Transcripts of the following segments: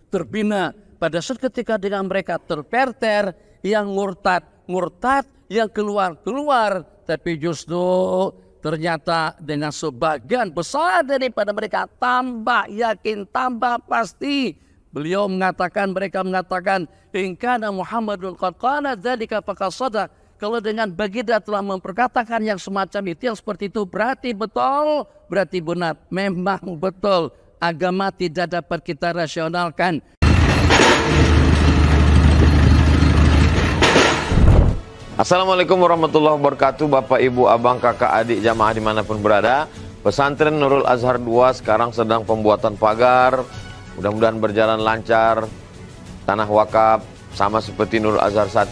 terbina. Pada saat ketika dengan mereka terperter, yang murtad, yang keluar. Tapi justru ternyata dengan sebagian besar daripada mereka tambah yakin, tambah pasti. Mereka mengatakan, in kana Muhammadun qad qala dzalika faqad shadaq. Kalau dengan baginda telah memperkatakan yang semacam itu, yang seperti itu, berarti betul, berarti benar. Memang betul, agama tidak dapat kita rasionalkan. Assalamualaikum warahmatullahi wabarakatuh. Bapak, Ibu, Abang, Kakak, Adik, jamaah dimanapun berada. Pesantren Nurul Azhar 2 sekarang sedang pembuatan pagar. Mudah-mudahan berjalan lancar. Tanah wakaf sama seperti Nurul Azhar 1.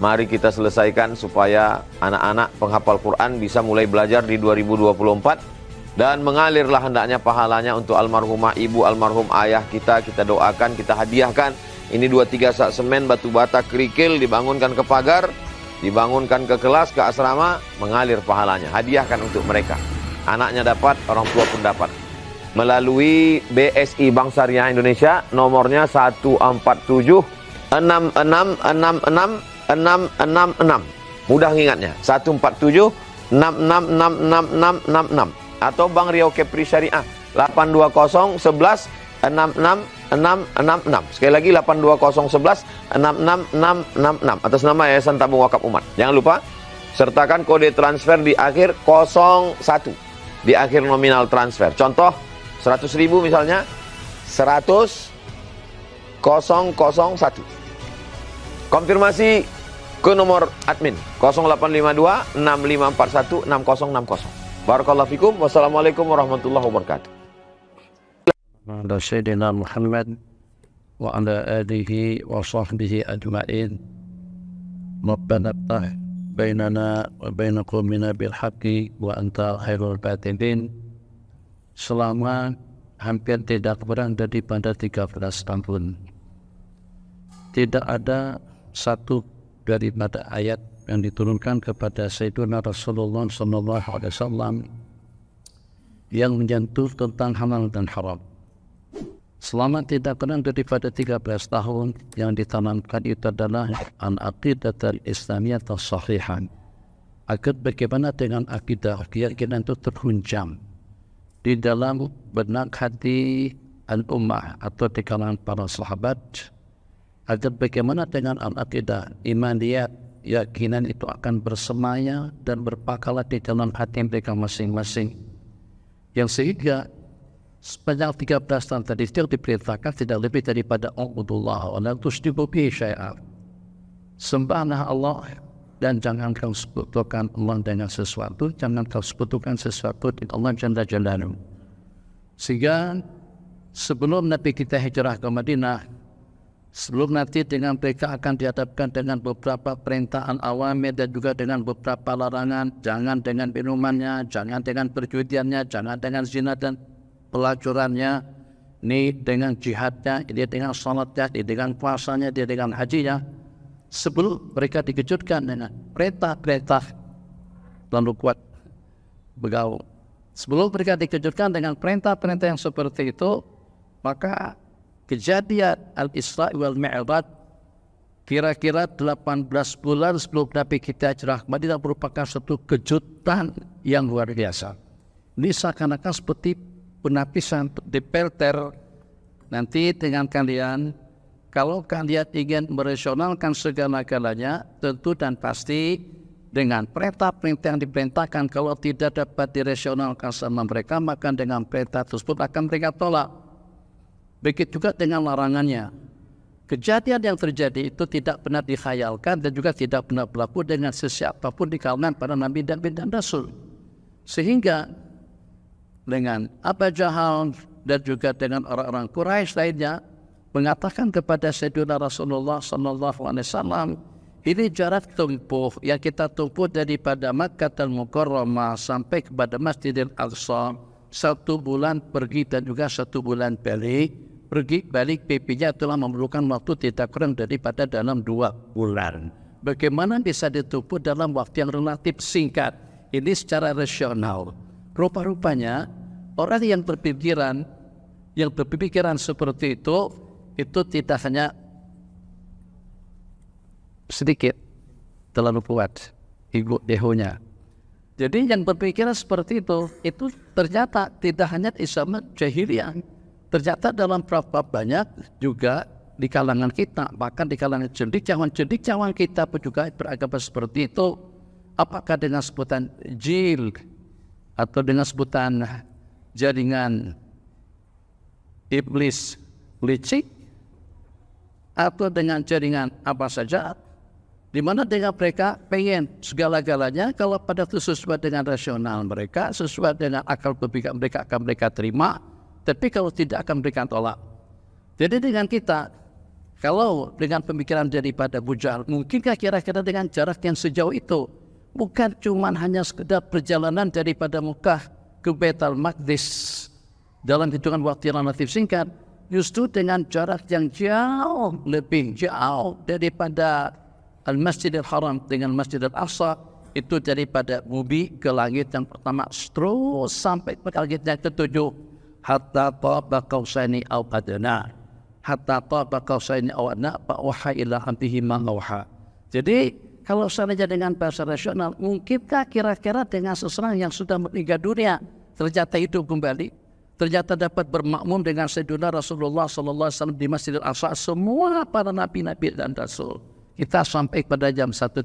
Mari kita selesaikan supaya anak-anak penghafal Quran bisa mulai belajar di 2024. Dan mengalirlah hendaknya pahalanya untuk almarhumah ibu, almarhum ayah kita. Kita doakan, kita hadiahkan. Ini 2-3 sak semen, batu bata, kerikil, dibangunkan ke pagar, dibangunkan ke kelas, ke asrama, mengalir pahalanya. Hadiahkan untuk mereka. Anaknya dapat, orang tua pun dapat. Melalui BSI Bank Syariah Indonesia, nomornya 147 6666 666. Mudah ingatnya, 147 6666 atau Bank Riau Kepri Syariah 820 11 66666. Sekali lagi 820 11 66666 atas nama Yayasan Tabung Wakaf Umat. Jangan lupa sertakan kode transfer di akhir 01 di akhir nominal transfer. Contoh 100.000 misalnya 100.001. Konfirmasi ke nomor admin 0852 6541 6060. Barakallahu fikum. Wassalamualaikum warahmatullahi wabarakatuh. Ala Sayyidina Muhammad wa ala alihi wa sahbihi ajma'in. Rabbana ftah bainana wa baina qaumina bil haqqi wa anta khairul fatihин. Selama hampir tidak kurang daripada 13 tahun, tidak ada satu daripada ayat yang diturunkan kepada Sayyidina Rasulullah SAW yang menyentuh tentang halal dan haram. Selama tidak kurang daripada 13 tahun, yang ditanamkan itu adalah al-aqidah al-islamiyah as-sahihah. Agar bagaimana dengan akidah, keyakinan itu terhunjam di dalam benak hati al-ummah atau di kalangan para sahabat. Agar bagaimana dengan al-aqidah, imaniyat, keyakinan itu akan bersemaya dan berpakalah di dalam hati mereka masing-masing. Yang sehingga sepanjang 13 tahun tadi itu diperintahkan tidak lebih daripada ubudullah wa la tusyriku bihi syai'a. Sembahlah Allah dan jangan kau sekutukan Allah dengan sesuatu, jangan kau sekutukan sesuatu dengan Allah Jalla Jalaluhu. Sehingga sebelum Nabi kita hijrah ke Madinah, sebelum nanti dengan mereka akan dihadapkan dengan beberapa perintah awamir dan juga dengan beberapa larangan. Jangan dengan minumannya, jangan dengan perjudiannya, jangan dengan zina dan pelacurannya. Ini dengan jihadnya, ini dengan salatnya, ini dengan puasanya, ini dengan hajinya. Sebelum mereka dikejutkan dengan perintah-perintah lalu kuat begaul. Sebelum mereka dikejutkan dengan perintah-perintah yang seperti itu, maka kejadian Al-Isra wal Mi'raj kira-kira 18 bulan sebelum Nabi kita hijrah ke Madinah merupakan suatu kejutan yang luar biasa. Ini seakan-akan seperti penapisan dipelter nanti dengan kalian. Kalau kalian ingin merasionalkan segala-galanya, tentu dan pasti dengan perintah-perintah yang diperintahkan, kalau tidak dapat dirasionalkan sama mereka, maka dengan perintah tersebut akan mereka tolak. Begitu juga dengan larangannya. Kejadian yang terjadi itu tidak pernah dikhayalkan dan juga tidak pernah berlaku dengan sesiapapun di kalangan para nabi dan rasul. Sehingga dengan Abu Jahal dan juga dengan orang-orang Quraisy lainnya mengatakan kepada Sayyidina Rasulullah SAW, ini jarak tempuh yang kita tempuh daripada Makkahul Mukarramah sampai kepada Masjidil Aqsa 1 bulan pergi dan juga 1 bulan balik. Pergi balik PP-nya telah memerlukan waktu tidak kurang daripada dalam 2 bulan. Bagaimana bisa ditempuh dalam waktu yang relatif singkat? Ini secara rasional. Rupa-rupanya orang yang berpikiran seperti itu itu tidak hanya sedikit, terlalu kuat ego dehonya. Jadi yang berpikiran seperti itu ternyata tidak hanya Islam jahiliyah, ternyata dalam berapa banyak juga di kalangan kita, bahkan di kalangan cendekiawan kita pun juga beragama seperti itu. Apakah dengan sebutan jil atau dengan sebutan jaringan iblis licik atau dengan jaringan apa saja, di mana dengan mereka pengen segala-galanya kalau pada itu sesuai dengan rasional mereka, sesuai dengan akal berpikir mereka akan mereka terima, tapi kalau tidak akan mereka tolak. Jadi dengan kita, kalau dengan pemikiran daripada Bujal, mungkinkah kira-kira dengan jarak yang sejauh itu, bukan cuma hanya sekedar perjalanan daripada Mekah ke Baitul Maqdis dalam hitungan waktu yang relatif singkat, justru dengan jarak yang lebih jauh daripada Al-Masjidil Haram dengan Masjidil Aqsa, itu daripada bumi ke langit yang pertama terus sampai ke langit yang ketujuh, hatta taba qausaini aw adna, hatta taba qausaini aw adna fa waha ila abdihi ma auha. Jadi kalau seandainya dengan bahasa rasional, mungkinkah kira-kira dengan seseorang yang sudah meninggal dunia ternyata hidup kembali, ternyata dapat bermakmum dengan Sayyidina Rasulullah SAW di Masjidil Aqsa, semua para nabi-nabi dan rasul. Kita sampai pada jam 1.30.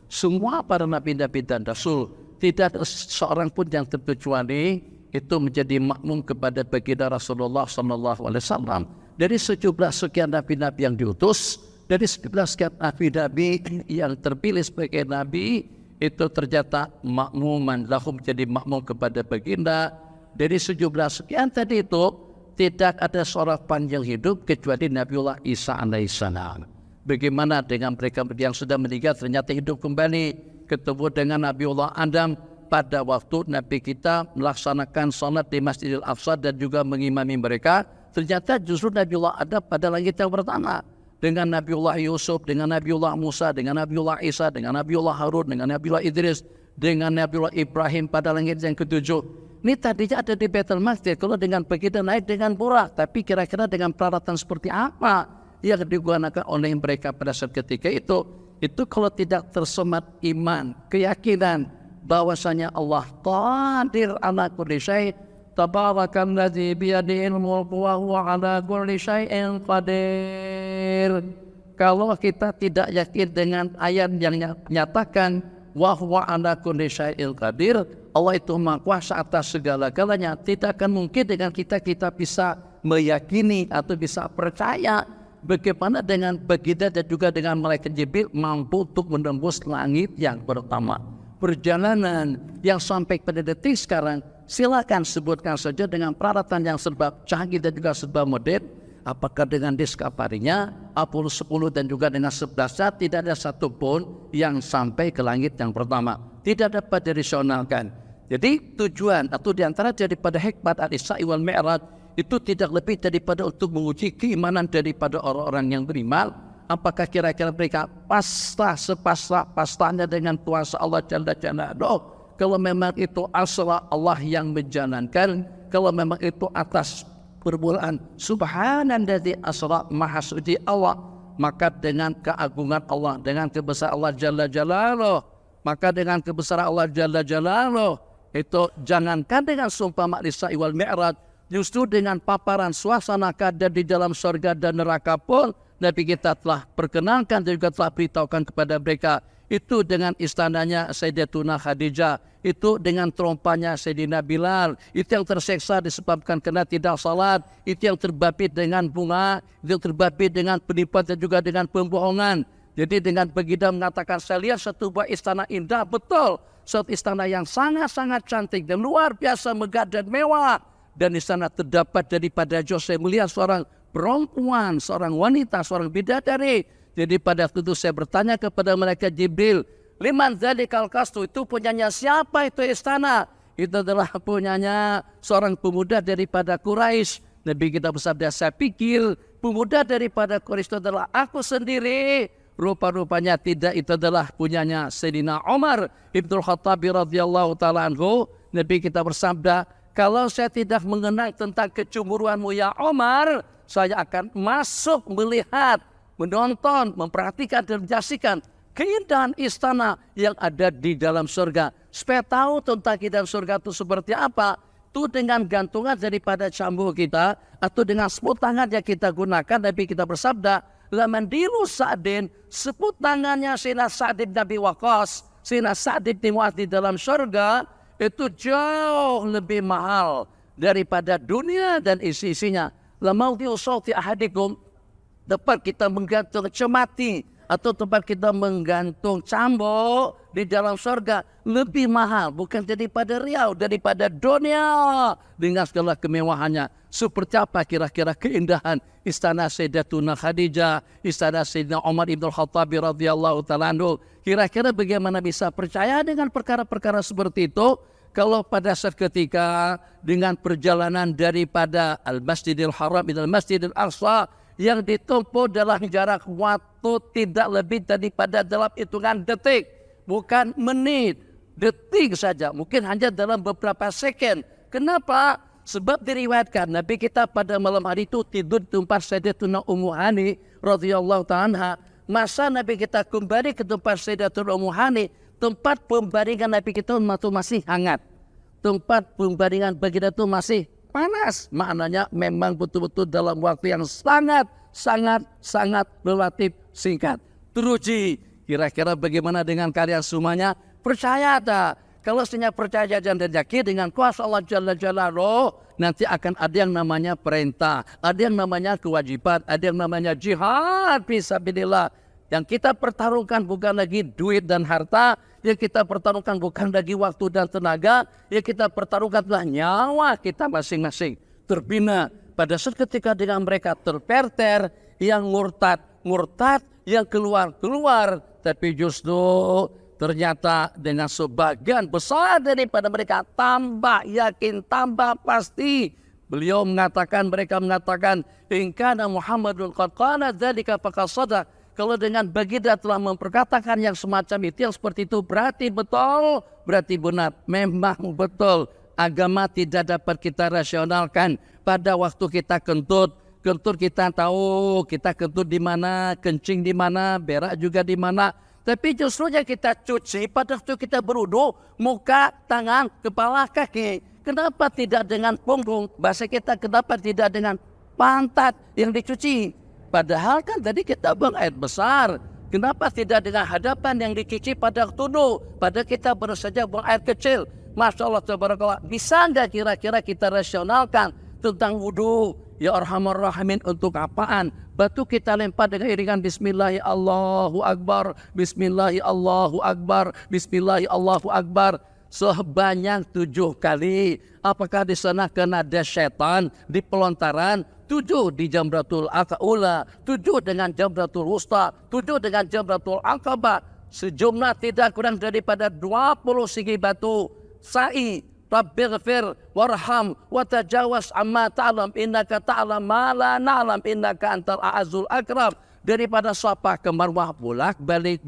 Semua para nabi-nabi dan rasul, tidak ada seorang pun yang terkecuali itu menjadi makmum kepada baginda Rasulullah SAW. Dari 17 sekian nabi-nabi yang diutus, dari 11 sekian nabi-nabi yang terpilih sebagai nabi, itu ternyata makmuman lahum, menjadi makmum kepada baginda. Dari 17 sekian tadi itu, tidak ada seorang panjang hidup kecuali Nabiullah Isa alaihissalam. Bagaimana dengan mereka yang sudah meninggal ternyata hidup kembali, ketemu dengan Nabiullah Adam pada waktu Nabi kita melaksanakan salat di Masjidil Aqsa dan juga mengimami mereka. Ternyata justru Nabiullah Adam pada langit yang pertama, dengan Nabiullah Yusuf, dengan Nabiullah Musa, dengan Nabiullah Isa, dengan Nabiullah Harun, dengan Nabiullah Idris, dengan Nabiullah Ibrahim pada langit yang ketujuh. Ini tadinya ada di Baitul Maqdis, kalau dengan begitu naik dengan Burak, tapi kira-kira dengan peralatan seperti apa yang digunakan oleh mereka pada saat ketika itu kalau tidak tersemat iman, keyakinan bahwasanya Allah qadir ala kulli syai', tabarakalladzi biyadihil mulku wa huwa ala kulli syai'in qadir. Kalau kita tidak yakin dengan ayat yang nyatakan wa huwa ala kulli syai'in qadir, Allah itu maha kuasa atas segala-galanya, tidak akan mungkin dengan kita bisa meyakini atau bisa percaya. Bagaimana dengan baginda dan juga dengan malaikat Jibril mampu untuk menembus langit yang pertama. Perjalanan yang sampai pada detik sekarang, silakan sebutkan saja dengan peralatan yang serba canggih dan juga serba modern. Apakah dengan Discovery-nya, Apollo 10 dan juga dengan 11-nya, tidak ada satupun yang sampai ke langit yang pertama. Tidak dapat dirasionalkan. Jadi tujuan atau diantara daripada hikmat Al-Isra wal Mi'raj itu tidak lebih daripada untuk menguji keimanan daripada orang-orang yang beriman. Apakah kira-kira mereka sepasrah-pasrahnya dengan kuasa Allah Jalla Jalaluhu? Kalau memang itu asal Allah yang menjalankan, kalau memang itu atas permulaan subhanalladzi asra, maha suci Allah, maka dengan keagungan Allah, dengan kebesaran Allah Jalla Jalaluhu, maka dengan kebesaran Allah Jalla Jalaluhu itu jangankan dengan sumpah Isra wal Mi'raj, justru dengan paparan suasana keadaan di dalam surga dan neraka pun Nabi kita telah perkenalkan dan juga telah beritahukan kepada mereka. Itu dengan istananya Sayyidatuna Khadijah, itu dengan trompanya Sayyidina Bilal, itu yang terseksa disebabkan karena tidak salat, itu yang terbabit dengan bunga, itu yang terbabit dengan penipuan dan juga dengan pembohongan. Jadi dengan baginda mengatakan, saya lihat satu buah istana indah, betul, suatu istana yang sangat-sangat cantik dan luar biasa megah dan mewah. Dan di sana terdapat daripada saya melihat seorang perempuan, seorang wanita, seorang bidadari. Jadi pada waktu itu saya bertanya kepada malaikat Jibril, liman dzalikal qasru, itu punyanya siapa itu istana? Itu adalah punyanya seorang pemuda daripada Quraisy. Nabi kita bersabda, saya pikir pemuda daripada Quraisy itu adalah aku sendiri. Rupa-rupanya tidak, itu adalah punyanya Sayyidina Umar Ibnul Khattab radhiyallahu ta'ala anhu. Nabi kita bersabda, kalau saya tidak mengenal tentang kecemburuanmu ya Umar, saya akan masuk melihat, menonton, memperhatikan dan menyaksikan keindahan istana yang ada di dalam surga. Supaya tahu tentang keindahan surga itu seperti apa, itu dengan gantungan daripada cambuk kita atau dengan seput tangan yang kita gunakan. Nabi kita bersabda, laman dilu Sa'din, seput tangannya Sayyidina Sa'd bin Abi Waqqas, Sayyidina Sa'd bin Mu'adz di dalam surga itu jauh lebih mahal daripada dunia dan isi-isinya. Lamaudi'u sawti ahadikum, tempat kita menggantung cemati atau tempat kita menggantung cambuk di dalam surga lebih mahal, bukan daripada riau, daripada dunia dengan segala kemewahannya. Seperti apa kira-kira keindahan istana Sayyidatuna Khadijah, istana Sayyidina Umar ibn Khattab radhiyallahu ta'ala anhu. Kira-kira bagaimana bisa percaya dengan perkara-perkara seperti itu kalau pada saat ketika dengan perjalanan daripada Al-Masjidil Haram ila Al-Masjidil Aqsa yang ditempuh dalam jarak waktu tidak lebih daripada dalam hitungan detik, bukan menit, detik saja, mungkin hanya dalam beberapa second. Kenapa? Sebab diriwayatkan Nabi kita pada malam hari itu tidur di tempat Sayyidatuna Ummu Hani radhiyallahu ta'ala. Masa Nabi kita kembali ke tempat Sayyidatuna Ummu Hani, tempat pembaringan Nabi kita itu masih hangat, tempat pembaringan baginda itu masih panas. Maknanya memang betul-betul dalam waktu yang sangat relatif singkat. Teruji, kira-kira bagaimana dengan kalian semuanya? Percaya tak? Kalau sebenarnya percaya dan yakin dengan kuasa Allah Jalla Jalaluhu, nanti akan ada yang namanya perintah, ada yang namanya kewajiban, ada yang namanya jihad fisabilillah. Yang kita pertaruhkan bukan lagi duit dan harta, yang kita pertaruhkan bukan lagi waktu dan tenaga, yang kita pertaruhkan adalah nyawa kita masing-masing. Terbina pada saat ketika dengan mereka terperter, yang murtad, yang keluar, tapi justru ternyata dengan sebagian besar daripada mereka tambah yakin, tambah pasti. Mereka mengatakan, in kana Muhammadun qad qala dzalika faqad shadaq. Kalau dengan baginda telah memperkatakan yang semacam itu, yang seperti itu, berarti betul, berarti benar. Memang betul, agama tidak dapat kita rasionalkan. Pada waktu kita kentut kita tahu kita kentut di mana, kencing di mana, berak juga di mana. Tapi justru yang kita cuci pada waktu kita berwudu, muka, tangan, kepala, kaki. Kenapa tidak dengan punggung? Bahasa kita, kenapa tidak dengan pantat yang dicuci? Padahal kan tadi kita buang air besar. Kenapa tidak dengan hadapan yang dicuci pada tubuh? Pada kita baru saja buang air kecil. Masya Allah, tabarakallah. Bisa nggak kira-kira kita rasionalkan tentang wudu? Ya Arhamar Rahimin, untuk apaan? Batu kita lempar dengan iringan Bismillahi Allahu Akbar, Bismillahi Allahu Akbar, Bismillahi Allahu Akbar sebanyak 7 kali. Apakah di sana kena ada setan di pelontaran? 7 di Jamratul Aqaba, 7 dengan Jamratul Wusta, 7 dengan Jamratul Aqabah. Sejumlah tidak kurang daripada 20 segi batu. Sa'i, Rabbighfir warham wa tajawaz amma ta'lam innaka ta'lam ma la na'lam innaka antal a'azul akram. Daripada Safa ke Marwah bolak-balik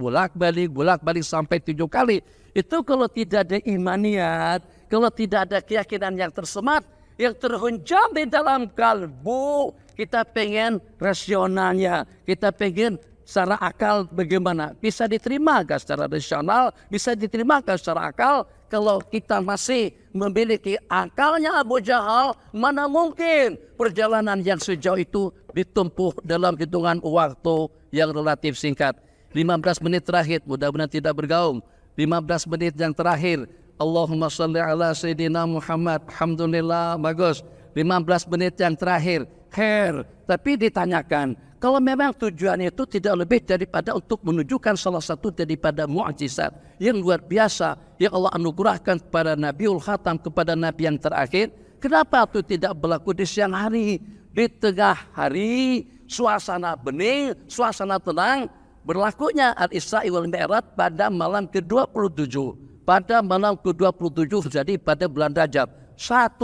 sampai 7 kali. Itu kalau tidak ada imaniat, kalau tidak ada keyakinan yang tersemat, yang terhunjam di dalam kalbu, kita pengen rasionalnya, kita pengen secara akal bagaimana? Bisa diterima ke secara rasional, bisa diterima ke secara akal. Kalau kita masih memiliki akalnya Abu Jahal, mana mungkin perjalanan yang sejauh itu ditempuh dalam hitungan waktu yang relatif singkat. 15 menit terakhir, mudah-mudahan tidak bergaung. 15 menit yang terakhir, Allahumma salli ala Sayyidina Muhammad. Alhamdulillah, bagus. 15 menit yang terakhir, khair. Tapi ditanyakan, kalau memang tujuan itu tidak lebih daripada untuk menunjukkan salah satu daripada mukjizat yang luar biasa yang Allah anugerahkan kepada Nabiul Khatam, kepada Nabi yang terakhir, kenapa itu tidak berlaku di siang hari? Di tengah hari, suasana bening, suasana tenang, berlakunya Al-Isra wal Mi'raj pada malam ke-27. Pada malam ke-27, jadi pada bulan Rajab. 1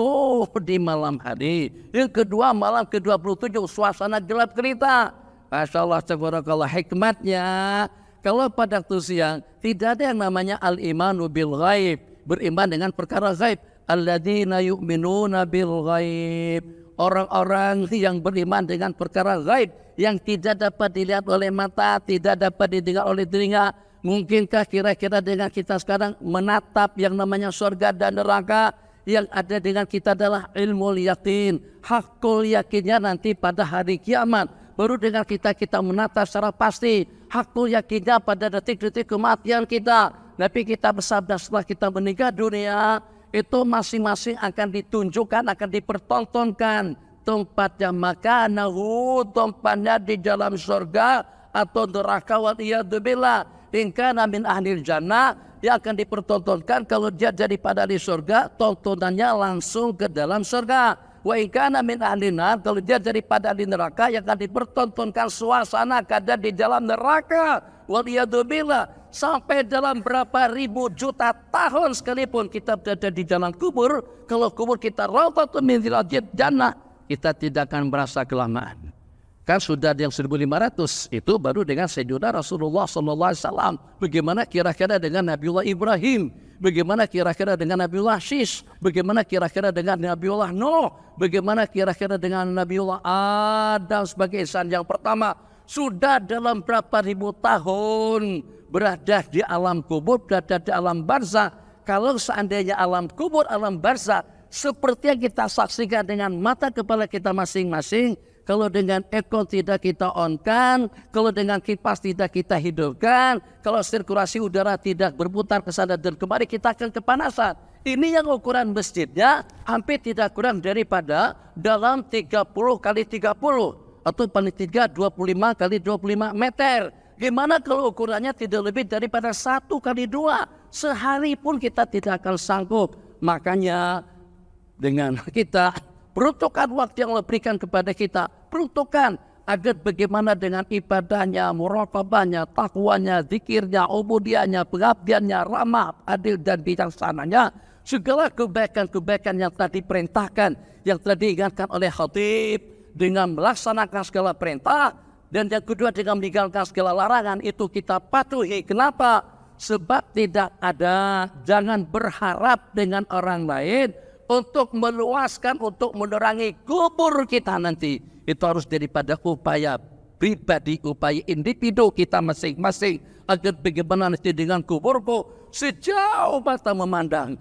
di malam hari. Yang kedua malam ke-27, suasana gelap gelita. Masya Allah, tabarakallah, hikmatnya. Kalau pada waktu siang, tidak ada yang namanya al-imanu bil ghaib. Beriman dengan perkara ghaib. Alladzina yu'minuna bil ghaib. orang-orang yang beriman dengan perkara gaib yang tidak dapat dilihat oleh mata, tidak dapat didengar oleh telinga. Mungkinkah kira-kira dengan kita sekarang menatap yang namanya surga dan neraka? Yang ada dengan kita adalah ilmu yakin, hakul yakinnya nanti pada hari kiamat. Baru dengan kita menatap secara pasti hakul yakinnya pada detik-detik kematian kita. Tapi kita bersabda setelah kita meninggal dunia, itu masing-masing akan ditunjukkan, akan dipertontonkan tempatnya, makanahu, tempatnya di dalam surga atau neraka, waliyadzubillah. In kana min ahlil jannah, yang akan dipertontonkan kalau dia jadi pada di surga, tontonannya langsung ke dalam surga. Wa in kana min ahlin nar, kalau dia jadi pada di neraka, yang akan dipertontonkan suasana keadaan di dalam neraka, waliyadzubillah. Sampai dalam berapa ribu juta tahun sekalipun kita berada di dalam kubur, kalau kubur kita rawdatun min riyadil jannah, kita tidak akan merasa kelamaan. Kan sudah yang 1500 itu baru dengan Sayyidina Rasulullah SAW. Bagaimana kira-kira dengan Nabiullah Ibrahim? Bagaimana kira-kira dengan Nabiullah Syis? Bagaimana kira-kira dengan Nabiullah Nuh? Bagaimana kira-kira dengan Nabiullah Adam sebagai insan yang pertama? Sudah dalam berapa ribu tahun berada di alam kubur, berada di alam barzakh. Kalau seandainya alam kubur, alam barzakh seperti yang kita saksikan dengan mata kepala kita masing-masing, kalau dengan ekor tidak kita on-kan, kalau dengan kipas tidak kita hidupkan, kalau sirkulasi udara tidak berputar ke sana dan kemari, kita akan kepanasan. Ini yang ukuran masjidnya hampir tidak kurang daripada dalam 30 kali 30 atau paling tidak 25 kali 25 meter. Gimana kalau ukurannya tidak lebih daripada 1 kali 2? Sehari pun kita tidak akan sanggup. Makanya dengan kita peruntukkan waktu yang Allah berikan kepada kita, peruntukkan agar bagaimana dengan ibadahnya, muraqabahnya, takwanya, zikirnya, ubudiannya, pengabdiannya, ramah, adil dan bijaksananya, segala kebaikan-kebaikan yang telah diperintahkan, yang telah diingatkan oleh khatib, dengan melaksanakan segala perintah, dan yang kedua dengan meninggalkan segala larangan, itu kita patuhi. Kenapa? Sebab tidak ada, jangan berharap dengan orang lain untuk meluaskan, untuk menerangi kubur kita nanti. Itu harus daripada upaya pribadi, upaya individu kita masing-masing. Agar bagaimana nanti dengan kuburku, sejauh mata memandang,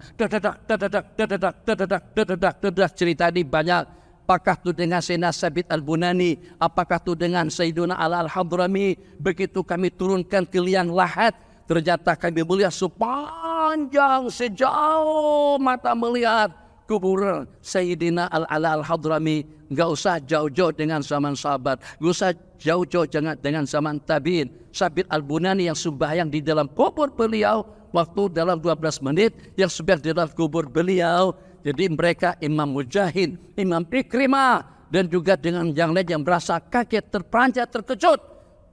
cerita ini banyak. Apakah itu dengan Sayyidina Sabit Al-Bunani, apakah itu dengan Sayyiduna Al-Hadrami. Begitu kami turunkan ke liang lahat, ternyata kami melihat sepanjang, sejauh mata melihat kuburan Sayyidina Al-Hadrami. Enggak usah jauh-jauh dengan zaman sahabat, enggak usah jauh-jauh dengan zaman tabi'in. Sabit Al-Bunani yang sembahyang di dalam kubur beliau, waktu dalam 12 menit yang sembahyang di dalam kubur beliau. Jadi mereka Imam Mujahid, Imam Ikrimah, dan juga dengan yang lain yang merasa kaget, terperanjat, terkejut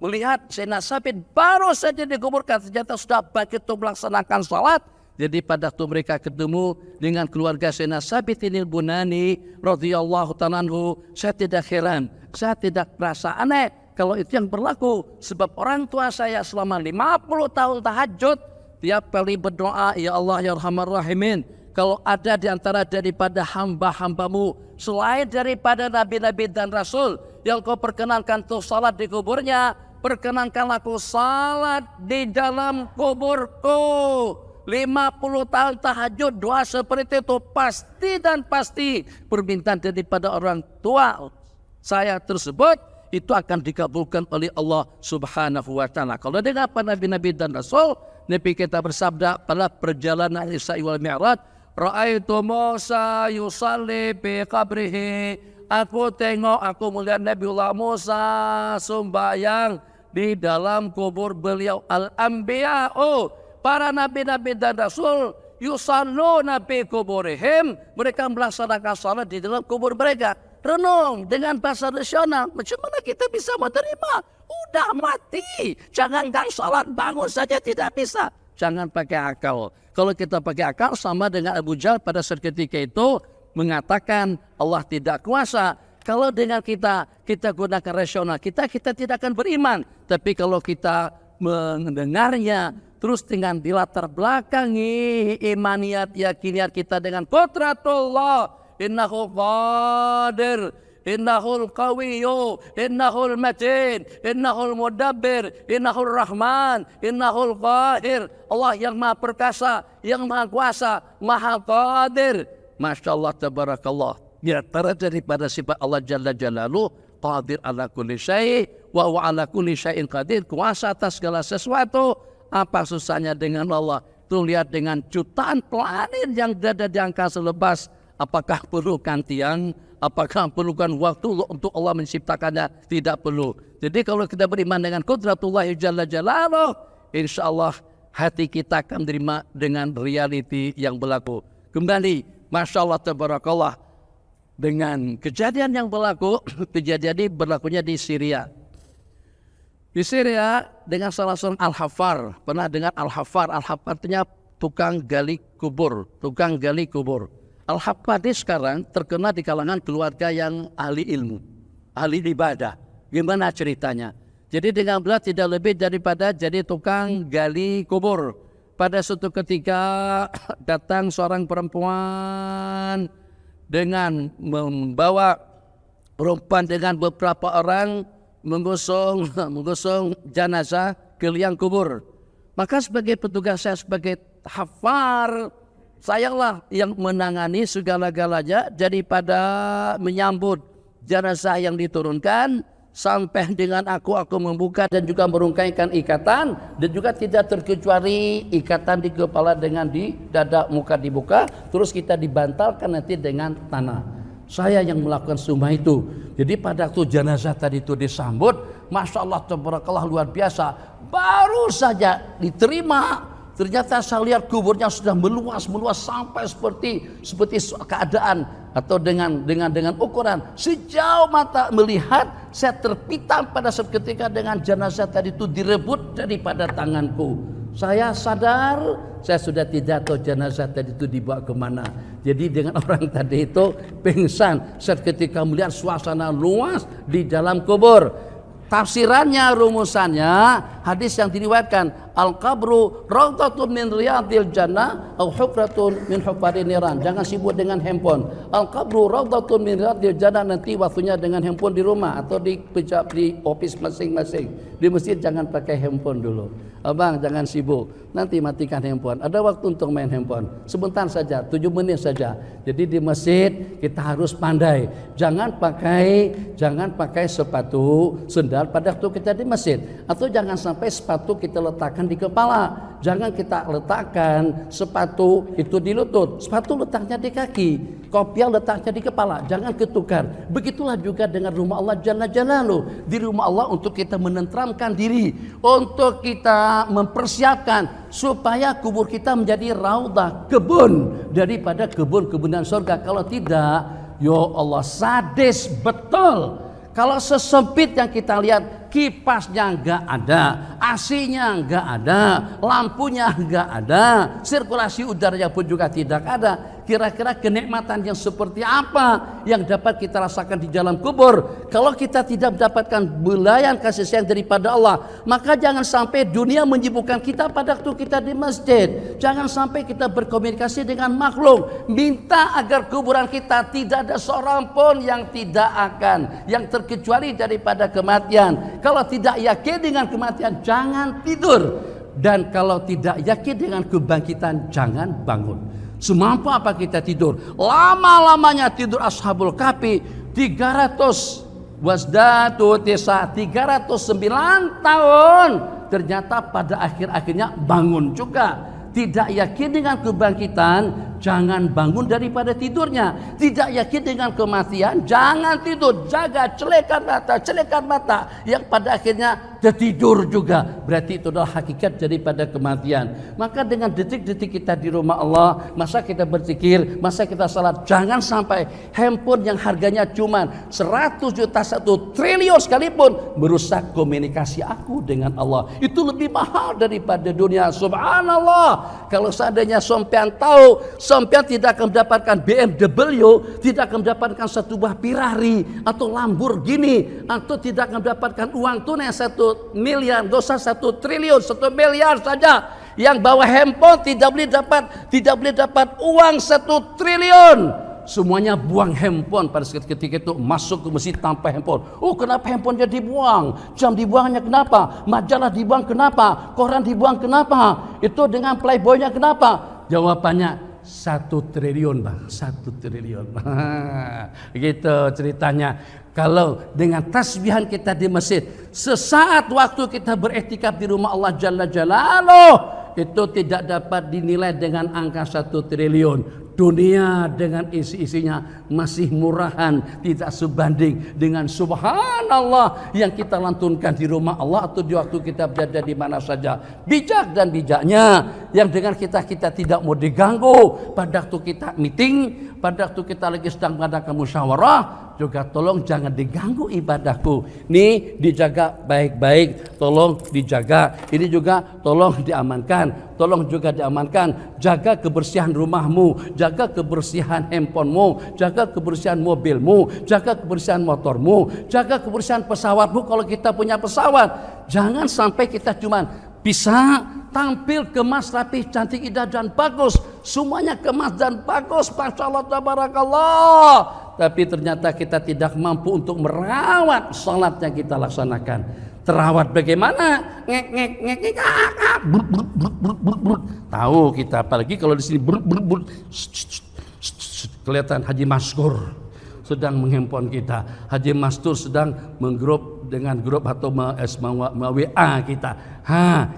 melihat Sayyidina Sabit baru saja dikuburkan, ternyata sudah bangkit untuk melaksanakan salat. Jadi pada waktu mereka ketemu dengan keluarga Sayyidina Sabit Al-Bunani radhiyallahu ta'ala anhu, saya tidak heran, saya tidak merasa aneh kalau itu yang berlaku. Sebab orang tua saya selama 50 tahun tahajud, tiap kali berdoa, ya Allah ya Arhamar Rahimin, kalau ada di antara daripada hamba-hambamu selain daripada nabi-nabi dan rasul yang kau perkenankan untuk salat di kuburnya, perkenankanlah aku salat di dalam kuburku. 50 tahun tahajud, doa seperti itu pasti dan pasti permintaan daripada orang tua saya tersebut itu akan dikabulkan oleh Allah Subhanahu wa ta'ala. Kalau dengan para nabi-nabi dan rasul, Nabi kita bersabda pada perjalanan Isra wal Mi'raj, ra'aitu Musa yusalli bi qabrihi. Aku tengok, aku melihat Nabiullah Musa sembahyang di dalam kubur beliau. Al-Anbiya, para nabi-nabi dan rasul, yusalluna bi kuburihim, mereka melaksanakan salat di dalam kubur mereka. Renung dengan bahasa rasional, macam mana kita bisa menerima? Udah mati, jangankan salat, bangun saja tidak bisa. Jangan pakai akal. Kalau kita pakai akal, sama dengan Abu Jahal pada saat ketika itu mengatakan Allah tidak kuasa. Kalau dengan kita gunakan rasional, kita tidak akan beriman. Tapi kalau kita mendengarnya, terus dengan dilatar belakangi imaniyat, yakiniat kita dengan qudratullah, innahu qadir, innahul qawiyyu, innahul matin, innahul mudabbir, innahul rahman, innahul qahir. Allah yang maha perkasa, yang maha kuasa, maha qadir. Masya Allah, tabarakallah. Di antara daripada sifat Allah Jalla Jalaluh, qadir ala kulli syai' wa huwa ala kulli syai'in qadir, kuasa atas segala sesuatu. Apa susahnya dengan Allah? Tuh lihat dengan jutaan planet yang ada di angkasa lepas. Apakah perlukan tiang? Apakah perlukan waktu untuk Allah menciptakannya? Tidak perlu. Jadi kalau kita beriman dengan qudratullah Jalla Jalaluh, insya Allah hati kita akan menerima dengan realiti yang berlaku. Kembali, Masya Allah, tabarakallah, dengan kejadian yang berlaku, kejadian ini berlakunya di Syria. Di Syria dengan salah seorang Al-Hafar. Pernah dengar Al-Hafar? Al-Hafar artinya tukang gali kubur, tukang gali kubur. Al-Hafar ini sekarang terkenal di kalangan keluarga yang ahli ilmu, ahli ibadah. Gimana ceritanya? Jadi dengan berat tidak lebih daripada jadi tukang gali kubur. Pada suatu ketika datang seorang perempuan dengan membawa perempuan dengan beberapa orang menggusung jenazah ke liang kubur. Maka sebagai petugas saya, sebagai hafar, sayalah yang menangani segala-galanya daripada menyambut jenazah yang diturunkan sampai dengan aku membuka dan juga merungkaikan ikatan, dan juga tidak terkecuali ikatan di kepala dengan di dada, muka dibuka, terus kita dibantalkan nanti dengan tanah. Saya yang melakukan semua itu. Jadi pada waktu jenazah tadi itu disambut, Masya Allah, tabarakallah, luar biasa. Baru saja diterima, ternyata saya lihat kuburnya sudah meluas sampai seperti keadaan atau dengan ukuran sejauh mata melihat. Saya terpitam pada seketika dengan jenazah tadi itu direbut daripada tanganku. Saya sadar saya sudah tidak tahu jenazah tadi itu dibawa kemana. Jadi dengan orang tadi itu pingsan seketika melihat suasana luas di dalam kubur. Tafsirannya, rumusannya, hadis yang diriwayatkan, al-qabru rawdatun min riyadil jannah au hufratun min hufarin niran. Jangan sibuk dengan handphone. Al-qabru rawdatun min riyadil jannah, nanti waktunya dengan handphone di rumah atau di office masing-masing. Di masjid jangan pakai handphone dulu. Abang jangan sibuk, nanti matikan handphone. Ada waktu untuk main handphone, sebentar saja, 7 menit saja. Jadi di masjid kita harus pandai. Jangan pakai sepatu sendal pada waktu kita di masjid, atau jangan sampai sepatu kita letakkan di kepala. Jangan kita letakkan sepatu itu di lutut, sepatu letaknya di kaki, kopiah letaknya di kepala. Jangan ketukar. Begitulah juga dengan rumah Allah Jalla Jalaluh. Di rumah Allah untuk kita menenteramkan diri, untuk kita mempersiapkan supaya kubur kita menjadi raudhah, kebun daripada kebun-kebunan surga. Kalau tidak, ya Allah, sadis betul. Kalau sesempit yang kita lihat, kipasnya enggak ada, AC-nya enggak ada, lampunya enggak ada, sirkulasi udaranya pun juga tidak ada. Kira-kira kenikmatan yang seperti apa yang dapat kita rasakan di dalam kubur? Kalau kita tidak mendapatkan belayan kasih sayang daripada Allah, maka jangan sampai dunia menyibukkan kita pada waktu kita di masjid. Jangan sampai kita berkomunikasi dengan makhluk. Minta agar kuburan kita tidak ada seorang pun yang terkecuali daripada kematian. Kalau tidak yakin dengan kematian, jangan tidur. Dan kalau tidak yakin dengan kebangkitan, jangan bangun. Semampu apa kita tidur? Lama-lamanya tidur Ashabul Kahfi 300 wasdatu tisa 309 tahun. Ternyata pada akhirnya bangun juga. Tidak yakin dengan kebangkitan, jangan bangun daripada tidurnya. Tidak yakin dengan kematian, jangan tidur. Jaga, celekan mata, yang pada akhirnya tertidur juga. Berarti itu adalah hakikat daripada kematian. Maka dengan detik-detik kita di rumah Allah, masa kita berzikir, masa kita salat, jangan sampai handphone yang harganya cuma 100 juta, 1 triliun sekalipun merusak komunikasi aku dengan Allah. Itu lebih mahal daripada dunia. Subhanallah. Kalau seandainya sampean tahu, sampean tidak akan mendapatkan BMW, tidak akan mendapatkan satu buah Ferrari atau Lamborghini, atau tidak akan mendapatkan uang tunai 1 miliar, dosa 1 triliun, 1 miliar saja. Yang bawa handphone tidak boleh dapat uang 1 triliun. semuanya buang handphone pada ketika itu, masuk ke masjid tanpa handphone. Oh, kenapa handphonenya dibuang? Jam dibuangnya kenapa? Majalah dibuang kenapa? Koran dibuang kenapa? Itu dengan playboynya kenapa? Jawabannya 1 triliun bang, 1 triliun. Gitu ceritanya. Kalau dengan tasbihan kita di masjid, sesaat waktu kita beriktikaf di rumah Allah Jalla Jalaluh, itu tidak dapat dinilai dengan angka 1 triliun. Dunia dengan isi-isinya masih murahan, tidak sebanding dengan subhanallah yang kita lantunkan di rumah Allah atau di waktu kita berada di mana saja. Bijak dan bijaknya yang dengan kita tidak mau diganggu pada waktu kita meeting, pada waktu kita lagi sedang mengadakan musyawarah, juga tolong jangan diganggu ibadahku. Nih dijaga baik-baik, tolong dijaga. Ini juga tolong diamankan, tolong juga diamankan. Jaga kebersihan rumahmu, jaga kebersihan handphonemu, jaga kebersihan mobilmu, jaga kebersihan motormu, jaga kebersihan pesawatmu kalau kita punya pesawat. Jangan sampai kita cuman bisa tampil kemas rapi, cantik, indah dan bagus. Semuanya kemas dan bagus, Masya Allah, tabarakallah. Tapi ternyata kita tidak mampu untuk merawat salat yang kita laksanakan. Terawat bagaimana? Tahu kita, apalagi kalau di sini kelihatan Haji Maskur sedang menghandphone kita, Haji Mastur sedang menggrup dengan grup atau WA kita.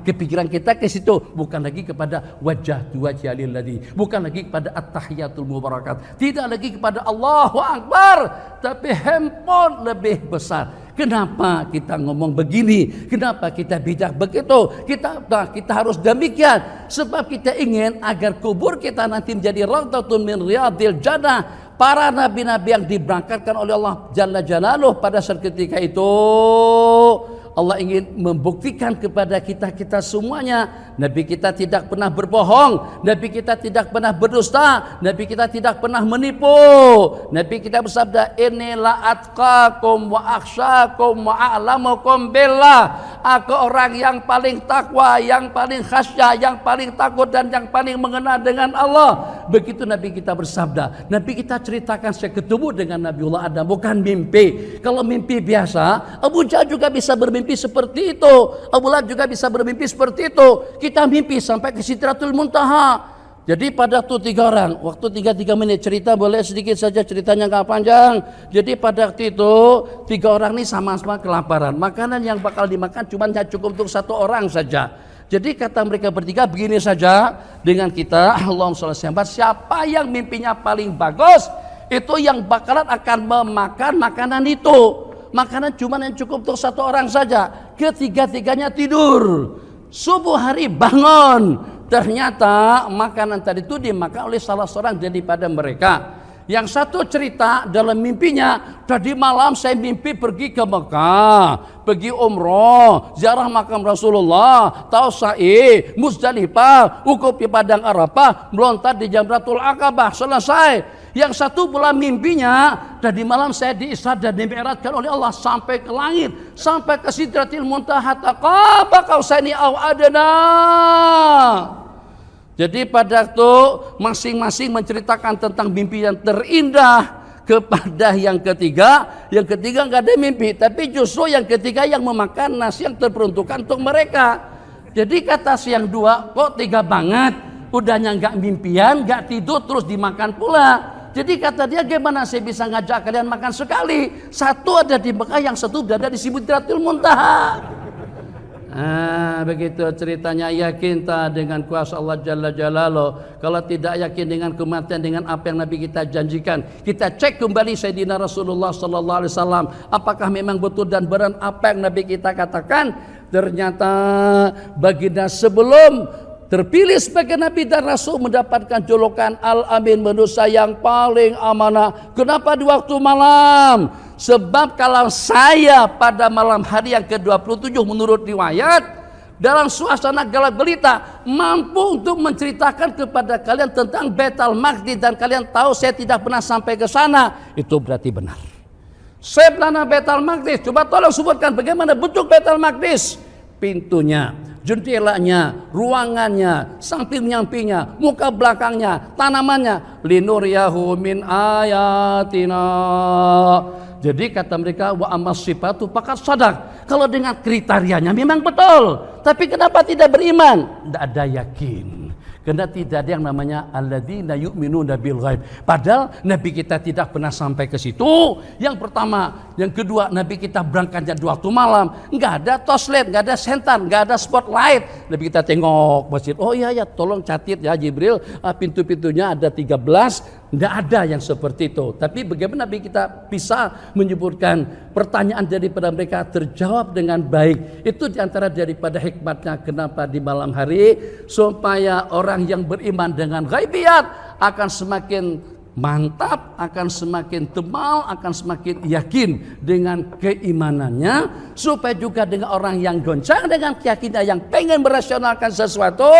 Kepikiran kita ke situ, bukan lagi kepada wajah lilladzi, bukan lagi kepada at-tahiyatul mubarakat, tidak lagi kepada Allahu Akbar, tapi handphone lebih besar. Kenapa kita ngomong begini? Kenapa kita bijak begitu? Kita harus demikian sebab kita ingin agar kubur kita nanti menjadi raudhatun min riyadil jannah. Para nabi-nabi yang diberangkatkan oleh Allah Jalla Jalaluh pada saat ketika itu, Allah ingin membuktikan kepada kita semuanya, Nabi kita tidak pernah berbohong, Nabi kita tidak pernah berdusta, Nabi kita tidak pernah menipu. Nabi kita bersabda, inilah atqakum wa akhsyakum wa a'lamukum billah. Aku orang yang paling takwa, yang paling khasyah, yang paling takut dan yang paling mengenal dengan Allah. Begitu Nabi kita bersabda. Nabi kita ceritakan saya ketemu dengan Nabiullah Adam, bukan mimpi. Kalau mimpi biasa, Abu Jahal juga bisa bermimpi seperti itu, Abu Lahab juga bisa bermimpi seperti itu. Kita mimpi sampai ke Sidratul Muntaha. Jadi pada waktu 3 orang, waktu 3 menit cerita, boleh sedikit saja, ceritanya nggak panjang. Jadi pada waktu itu 3 orang ini sama-sama kelaparan. Makanan yang bakal dimakan cuma cukup untuk 1 orang saja. Jadi kata mereka bertiga, begini saja dengan kita, Allahumma sholli alaihi wasallam, siapa yang mimpinya paling bagus, itu yang bakalan akan memakan makanan itu. Makanan cuma yang cukup untuk 1 orang saja. Ketiga-tiganya tidur. Subuh hari bangun. Ternyata makanan tadi itu dimakan oleh salah seorang daripada mereka. Yang satu cerita dalam mimpinya, tadi malam saya mimpi pergi ke Mekah, pergi umroh, ziarah makam Rasulullah, tahu sa'i, Muzdalifah, wukuf di padang Arafah, melontar di Jamratul Aqabah, selesai. Yang satu pula mimpinya, tadi malam saya diisra dan dimi'rajkan oleh Allah sampai ke langit, sampai ke Sidratil Muntaha, qaba qausaini aw adna. Jadi pada waktu masing-masing menceritakan tentang mimpi yang terindah kepada yang ketiga nggak ada mimpi, tapi justru yang ketiga yang memakan nasi yang terperuntukkan untuk mereka. Jadi kata si yang 2, kok tega banget, udahnya nggak mimpian, nggak tidur, terus dimakan pula. Jadi kata dia, gimana saya bisa ngajak kalian makan sekali? Satu ada di Mekah, yang satu berada di Sidratul Muntaha. Begitu ceritanya. Yakin tak dengan kuasa Allah Jalla Jalaluh? Kalau tidak yakin dengan kematian, dengan apa yang Nabi kita janjikan, kita cek kembali Sayyidina Rasulullah Sallallahu Alaihi Wasallam, apakah memang betul dan benar apa yang Nabi kita katakan? Ternyata baginda sebelum terpilih sebagai Nabi dan Rasul mendapatkan julukan Al-Amin, manusia yang paling amanah. Kenapa di waktu malam? Sebab kalau saya pada malam hari yang ke-27 menurut riwayat, dalam suasana gelap gelita, mampu untuk menceritakan kepada kalian tentang Baitul Maqdis, dan kalian tahu saya tidak pernah sampai ke sana, itu berarti benar. Saya pernah Baitul Maqdis. Coba tolong sebutkan bagaimana bentuk Baitul Maqdis. Pintunya jendelanya, ruangannya, samping-nyampingnya, muka belakangnya, tanamannya, linuriyahu min ayatina. Jadi kata mereka wa ammas sifatu faqad sadaq. Kalau dengan kriterianya memang betul, tapi kenapa tidak beriman? Tidak ada yakin. Karena tidak ada yang namanya alladzina yu'minuna bil ghaib. Padahal Nabi kita tidak pernah sampai ke situ. Yang pertama, yang kedua, Nabi kita berangkatnya 2 waktu malam, enggak ada toslet, enggak ada sentan, enggak ada spotlight. Nabi kita tengok masjid. Oh iya ya, tolong catit ya Jibril, pintu-pintunya ada 13. Enggak ada yang seperti itu. Tapi bagaimana Nabi kita bisa menyebutkan pertanyaan daripada mereka terjawab dengan baik. Itu diantara daripada hikmatnya kenapa di malam hari supaya orang yang beriman dengan ghaibiyat akan semakin mantap, akan semakin tebal, akan semakin yakin dengan keimanannya, supaya juga dengan orang yang goncang dengan keyakinan yang pengen merasionalkan sesuatu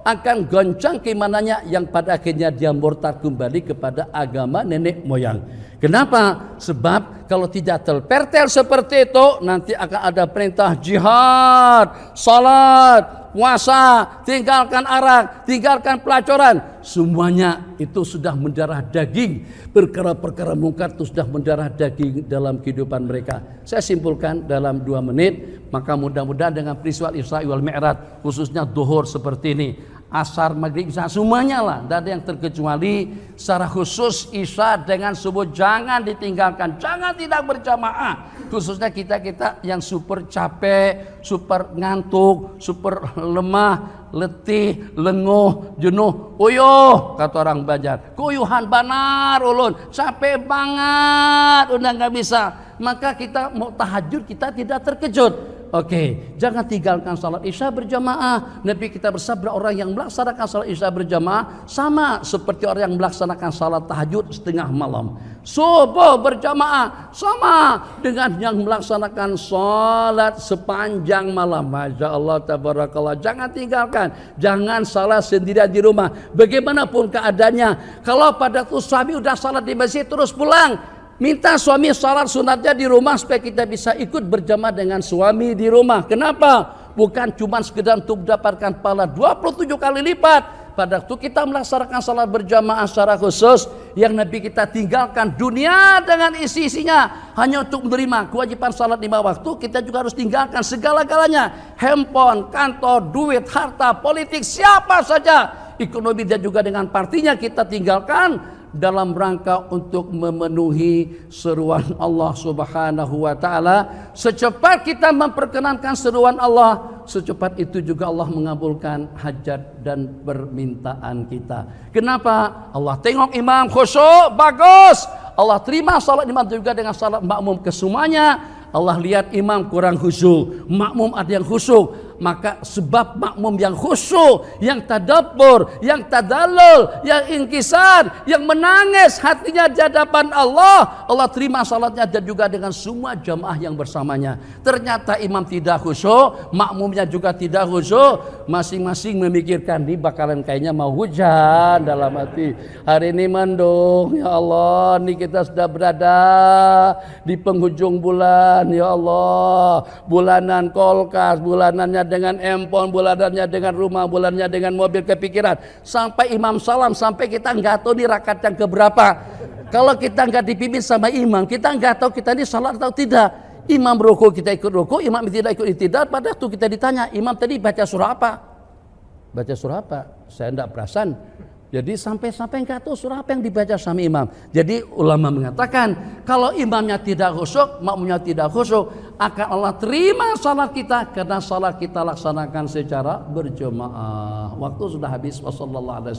akan goncang keimanannya yang pada akhirnya dia murtad kembali kepada agama nenek moyang. Kenapa? Sebab kalau tidak terpertel seperti itu nanti akan ada perintah jihad, salat, puasa, tinggalkan arak, tinggalkan pelacuran. Semuanya itu sudah mendarah daging. Perkara-perkara mungkar itu sudah mendarah daging dalam kehidupan mereka. Saya simpulkan dalam 2 menit. Maka mudah-mudahan dengan peristiwa Isra wal Mi'raj, khususnya duhur seperti ini, asar, maghrib, isya, semuanya lah, tidak ada yang terkecuali. Secara khusus isya dengan subuh jangan ditinggalkan, jangan tidak berjamaah. Khususnya kita yang super capek, super ngantuk, super lemah, letih, lenguh, jenuh, uyuh kata orang Banjar, kuyuhan banar ulun, capek banget, udah nggak bisa. Maka kita mau tahajud kita tidak terkejut. Oke, jangan tinggalkan salat isya berjamaah. Nabi kita bersabda orang yang melaksanakan salat isya berjamaah sama seperti orang yang melaksanakan salat tahajud setengah malam. Subuh berjamaah sama dengan yang melaksanakan salat sepanjang malam. Masya Allah, tabarakallah. Jangan tinggalkan, jangan salat sendirian di rumah. Bagaimanapun keadaannya, kalau pada tuh suami udah salat di masjid terus pulang, minta suami salat sunatnya di rumah supaya kita bisa ikut berjamaah dengan suami di rumah. Kenapa? Bukan cuma sekedar untuk mendapatkan pahala 27 kali lipat. Pada waktu kita melaksanakan salat berjamaah secara khusus, yang Nabi kita tinggalkan dunia dengan isi-isinya hanya untuk menerima kewajiban salat 5 waktu. Kita juga harus tinggalkan segala-galanya, handphone, kantor, duit, harta, politik, siapa saja, ekonomi dan juga dengan partinya kita tinggalkan dalam rangka untuk memenuhi seruan Allah Subhanahu wa taala. Secepat kita memperkenankan seruan Allah, secepat itu juga Allah mengabulkan hajat dan permintaan kita. Kenapa? Allah tengok imam khusyuk, bagus. Allah terima salat imam juga dengan salat makmum kesemuanya. Allah lihat imam kurang khusyuk, makmum ada yang khusyuk. Maka sebab makmum yang khusyuk, yang tadabbur, yang tadallul, yang inkisar, yang menangis hatinya di hadapan Allah, Allah terima salatnya dan juga dengan semua jamaah yang bersamanya. Ternyata imam tidak khusyuk, makmumnya juga tidak khusyuk, masing-masing memikirkan ini bakalan kayaknya mau hujan dalam hati. Hari ini mendung, ya Allah, ini kita sudah berada di penghujung bulan, ya Allah, bulanan kolkas, bulanannya dengan handphone, bulanannya dengan rumah, bulanannya dengan mobil, kepikiran sampai imam salam, sampai kita nggak tahu nih rakaat yang keberapa. Kalau kita nggak dipimpin sama imam, kita nggak tahu kita ini salat atau tidak. Imam ruku kita ikut ruku, imam tidak ikut tidak. Pada waktu kita ditanya, imam tadi baca surah apa? Baca surah apa? Saya tidak perasan. Jadi sampai nggak tahu surah apa yang dibaca sama imam. Jadi ulama mengatakan kalau imamnya tidak khusyuk, makmumnya tidak khusyuk, akan Allah terima salat kita karena salat kita laksanakan secara berjamaah. Waktu sudah habis. Wassalamualaikum.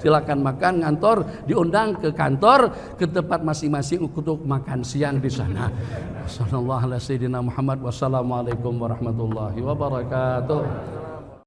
Silakan makan, ngantor, diundang ke kantor, ke tempat masing-masing untuk makan siang di sana. Wassalamualaikum warahmatullahi wabarakatuh.